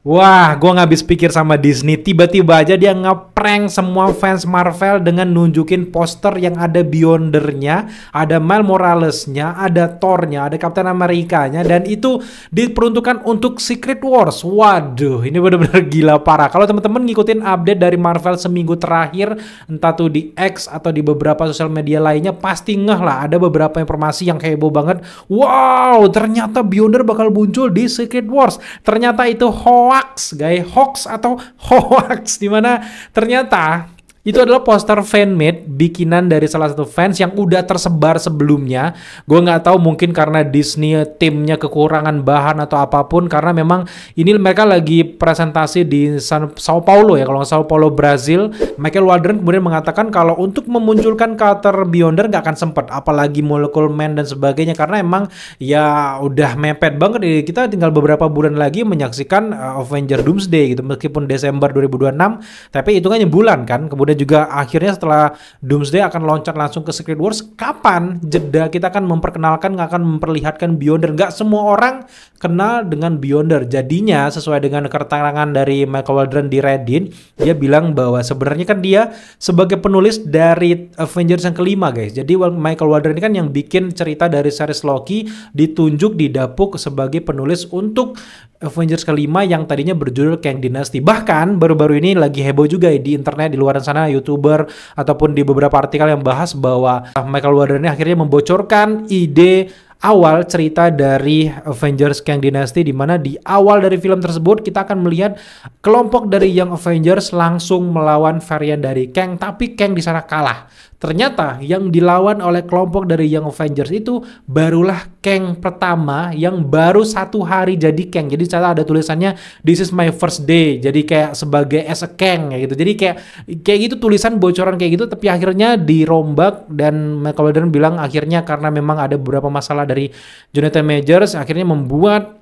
Wah, gue nggak habis pikir sama Disney. Tiba-tiba aja dia ngeprank semua fans Marvel dengan nunjukin poster yang ada Beyondernya, ada Miles Moralesnya, ada Thornya, ada Captain Amerikanya, dan itu diperuntukkan untuk Secret Wars. Waduh, ini bener-bener gila parah. Kalau teman-teman ngikutin update dari Marvel seminggu terakhir, entah tuh di X atau di beberapa sosial media lainnya, pasti ngeh lah. Ada beberapa informasi yang heboh banget. Wow, ternyata Beyonder bakal muncul di Secret Wars. Ternyata itu hoax, guys, hoax atau hoax, dimana ternyata itu adalah poster fanmade bikinan dari salah satu fans yang udah tersebar sebelumnya. Gue nggak tahu, mungkin karena Disney timnya kekurangan bahan atau apapun, karena memang ini mereka lagi presentasi di Sao Paulo ya, kalau nggak Sao Paulo Brazil. Michael Waldron kemudian mengatakan kalau untuk memunculkan karakter Beyonder nggak akan sempet, apalagi Miracle Man dan sebagainya, karena emang ya udah mepet banget. Kita tinggal beberapa bulan lagi menyaksikan Avenger Doomsday gitu, meskipun Desember 2026, tapi hitungannya bulan kan. Kemudian juga akhirnya setelah Doomsday akan loncat langsung ke Secret Wars. Kapan jeda kita akan memperkenalkan, nggak akan memperlihatkan Beyonder. Nggak semua orang kenal dengan Beyonder. Jadinya sesuai dengan keterangan dari Michael Waldron di Reddit, dia bilang bahwa sebenarnya kan dia sebagai penulis dari Avengers yang kelima, guys. Jadi Michael Waldron ini kan yang bikin cerita dari series Loki, ditunjuk, didapuk sebagai penulis untuk Avengers kelima yang tadinya berjudul Kang Dynasty. Bahkan baru-baru ini lagi heboh juga ya di internet, di luar sana, YouTuber ataupun di beberapa artikel yang bahas bahwa Michael Waldron ini akhirnya membocorkan ide awal cerita dari Avengers Kang Dynasty, di mana di awal dari film tersebut kita akan melihat kelompok dari Young Avengers langsung melawan varian dari Kang, tapi Kang di sana kalah. Ternyata yang dilawan oleh kelompok dari Young Avengers itu barulah Kang pertama yang baru 1 hari jadi Kang. Jadi cara ada tulisannya "This is my first day", jadi kayak sebagai as a Kang gitu. Jadi kayak gitu tulisan bocoran kayak gitu, tapi akhirnya dirombak. Dan Michael Waldron bilang akhirnya karena memang ada beberapa masalah dari Jonathan Majors, akhirnya membuat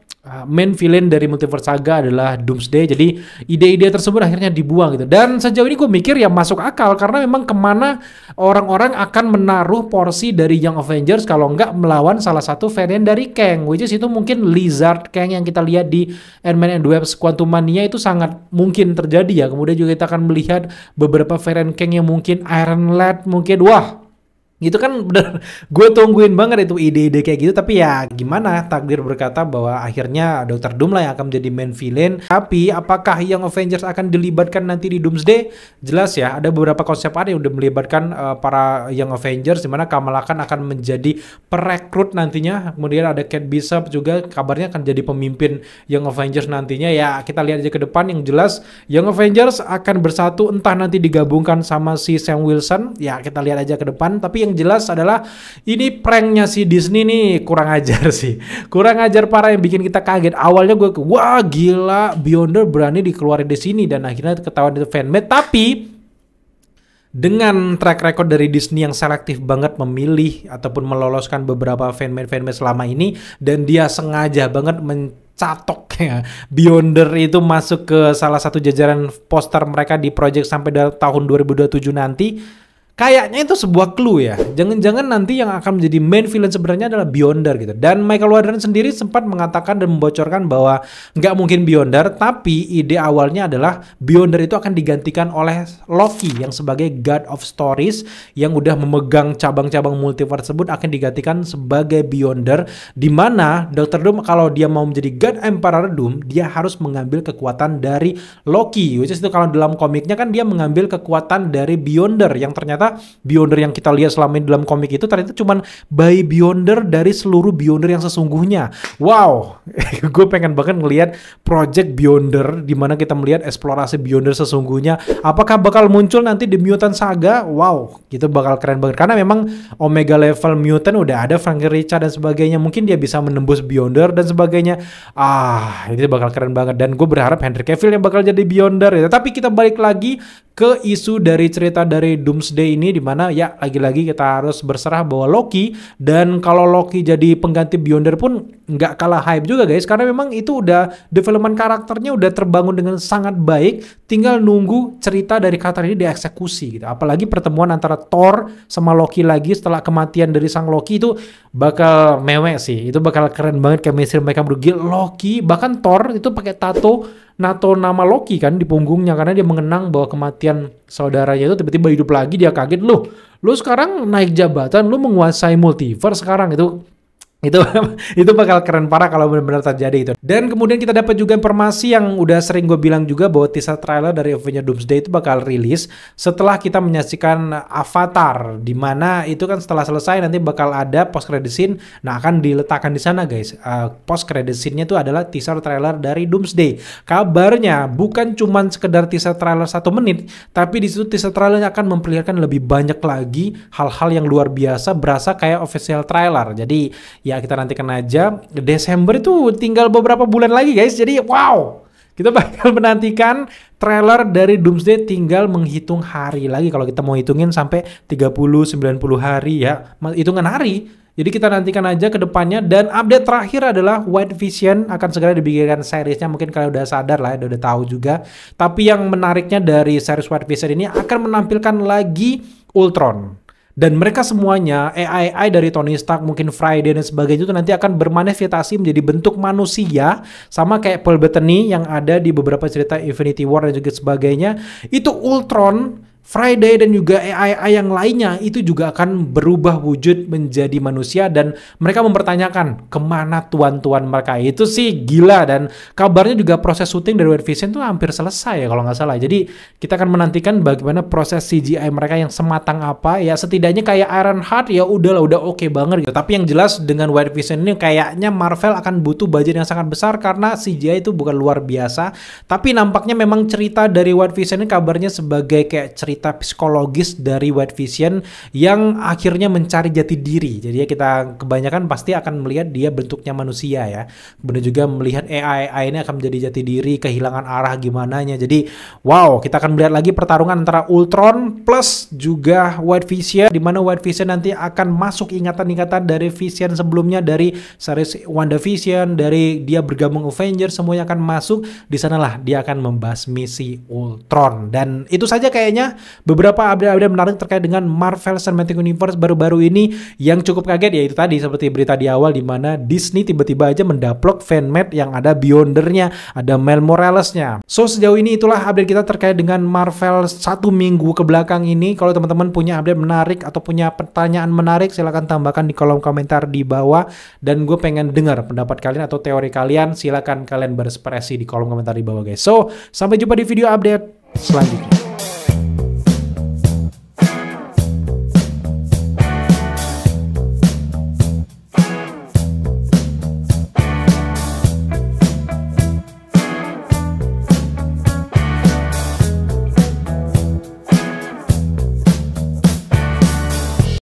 main villain dari Multiverse Saga adalah Doomsday. Jadi ide-ide tersebut akhirnya dibuang gitu. Dan sejauh ini gue mikir ya masuk akal, karena memang kemana orang-orang akan menaruh porsi dari Young Avengers kalau nggak melawan salah satu varian dari Kang, which is itu mungkin Lizard Kang yang kita lihat di Ant-Man and the Wasp Quantumania. Itu sangat mungkin terjadi ya. Kemudian juga kita akan melihat beberapa varian Kang yang mungkin Iron Lad, mungkin wah, itu kan bener, gue tungguin banget itu ide-ide kayak gitu. Tapi ya gimana, takdir berkata bahwa akhirnya Dr. Doom lah yang akan menjadi main villain. Tapi apakah Young Avengers akan dilibatkan nanti di Doomsday? Jelas ya, ada beberapa konsep art yang udah melibatkan para Young Avengers, dimana Kamala Khan akan menjadi perekrut nantinya. Kemudian ada Kate Bishop juga kabarnya akan jadi pemimpin Young Avengers nantinya. Ya kita lihat aja ke depan. Yang jelas Young Avengers akan bersatu, entah nanti digabungkan sama si Sam Wilson. Ya kita lihat aja ke depan. Tapi yang jelas adalah ini pranknya si Disney nih kurang ajar sih. Kurang ajar parah, yang bikin kita kaget. Awalnya gue wah gila, Beyonder berani dikeluarin di sini, dan akhirnya ketahuan itu fanmade. Tapi dengan track record dari Disney yang selektif banget memilih ataupun meloloskan beberapa fanmade selama ini, dan dia sengaja banget mencatok ya Beyonder itu masuk ke salah satu jajaran poster mereka di project sampai tahun 2027 nanti. Kayaknya itu sebuah clue ya. Jangan-jangan nanti yang akan menjadi main villain sebenarnya adalah Beyonder gitu. Dan Michael Waldron sendiri sempat mengatakan dan membocorkan bahwa nggak mungkin Beyonder, tapi ide awalnya adalah Beyonder itu akan digantikan oleh Loki yang sebagai God of Stories, yang udah memegang cabang-cabang multiverse tersebut akan digantikan sebagai Beyonder, di mana Dr. Doom kalau dia mau menjadi God Emperor Doom, dia harus mengambil kekuatan dari Loki. Which is itu kalau dalam komiknya kan dia mengambil kekuatan dari Beyonder, yang ternyata Beyonder yang kita lihat selama ini dalam komik itu ternyata cuman bayi Beyonder dari seluruh Beyonder yang sesungguhnya. Wow, gue pengen banget ngelihat Project Beyonder, di mana kita melihat eksplorasi Beyonder sesungguhnya. Apakah bakal muncul nanti di Mutant Saga? Wow, itu bakal keren banget, karena memang Omega level mutant udah ada, Frankie Richard dan sebagainya. Mungkin dia bisa menembus Beyonder dan sebagainya. Ini bakal keren banget, dan gue berharap Henry Cavill yang bakal jadi Beyonder ya. Tapi kita balik lagi ke isu dari cerita dari Doomsday ini, dimana ya lagi-lagi kita harus berserah bahwa Loki, dan kalau Loki jadi pengganti Beyonder pun nggak kalah hype juga guys, karena memang itu udah development karakternya udah terbangun dengan sangat baik, tinggal nunggu cerita dari karakter ini dieksekusi gitu. Apalagi pertemuan antara Thor sama Loki lagi setelah kematian dari sang Loki itu bakal mewek sih, itu bakal keren banget chemistry mereka berdua. Loki bahkan Thor itu pakai tato nama Loki kan di punggungnya karena dia mengenang bahwa kematian saudaranya itu tiba-tiba hidup lagi. Dia kaget, lu sekarang naik jabatan, lu menguasai multiverse sekarang. Itu bakal keren parah kalau benar-benar terjadi itu. Dan kemudian kita dapat juga informasi yang udah sering gue bilang juga bahwa teaser trailer dari Avengers Doomsday itu bakal rilis setelah kita menyaksikan Avatar, di mana itu kan setelah selesai nanti bakal ada post credit scene. Nah, akan diletakkan di sana guys. Post credit scene-nya itu adalah teaser trailer dari Doomsday. Kabarnya bukan cuman sekedar teaser trailer 1 menit, tapi di situ teaser trailernya akan memperlihatkan lebih banyak lagi hal-hal yang luar biasa, berasa kayak official trailer. Jadi ya kita nantikan aja. Desember itu tinggal beberapa bulan lagi guys. Jadi wow, kita bakal menantikan trailer dari Doomsday, tinggal menghitung hari lagi. Kalau kita mau hitungin sampai 30-90 hari ya, hitungan hari. Jadi kita nantikan aja ke depannya. Dan update terakhir adalah White Vision akan segera dibikinkan seriesnya. Mungkin kalian udah sadar lah, udah tahu juga. Tapi yang menariknya dari series White Vision ini akan menampilkan lagi Ultron. Dan mereka semuanya, AI dari Tony Stark, mungkin Friday dan sebagainya itu nanti akan bermanifestasi menjadi bentuk manusia. Sama kayak Paul Bettany yang ada di beberapa cerita Infinity War dan juga sebagainya. Itu Ultron, Friday dan juga AI yang lainnya itu juga akan berubah wujud menjadi manusia. Dan mereka mempertanyakan kemana tuan-tuan mereka. Itu sih gila. Dan kabarnya juga proses syuting dari White Vision tuh hampir selesai ya kalau nggak salah. Jadi kita akan menantikan bagaimana proses CGI mereka yang sematang apa. Ya setidaknya kayak Ironheart ya udah oke banget gitu. Tapi yang jelas dengan White Vision ini kayaknya Marvel akan butuh budget yang sangat besar karena CGI itu bukan luar biasa. Tapi nampaknya memang cerita dari White Vision ini kabarnya sebagai kayak cerita psikologis dari White Vision yang akhirnya mencari jati diri. Jadi ya kita kebanyakan pasti akan melihat dia bentuknya manusia ya. Kemudian juga melihat AI ini akan menjadi jati diri, kehilangan arah gimananya. Jadi wow, kita akan melihat lagi pertarungan antara Ultron plus juga White Vision, di mana White Vision nanti akan masuk ingatan-ingatan dari Vision sebelumnya, dari series WandaVision, dari dia bergabung Avengers, semuanya akan masuk. Di sanalah dia akan membasmi si Ultron. Dan itu saja kayaknya beberapa update-update menarik terkait dengan Marvel Cinematic Universe baru-baru ini. Yang cukup kaget ya itu tadi seperti berita di awal, di mana Disney tiba-tiba aja mendaplok fanmade yang ada Beyondernya, ada Miles Moralesnya. So sejauh ini itulah update kita terkait dengan Marvel 1 minggu ke belakang ini. Kalau teman-teman punya update menarik atau punya pertanyaan menarik, silahkan tambahkan di kolom komentar di bawah. Dan gue pengen dengar pendapat kalian atau teori kalian. Silahkan kalian berekspresi di kolom komentar di bawah guys. So sampai jumpa di video update selanjutnya.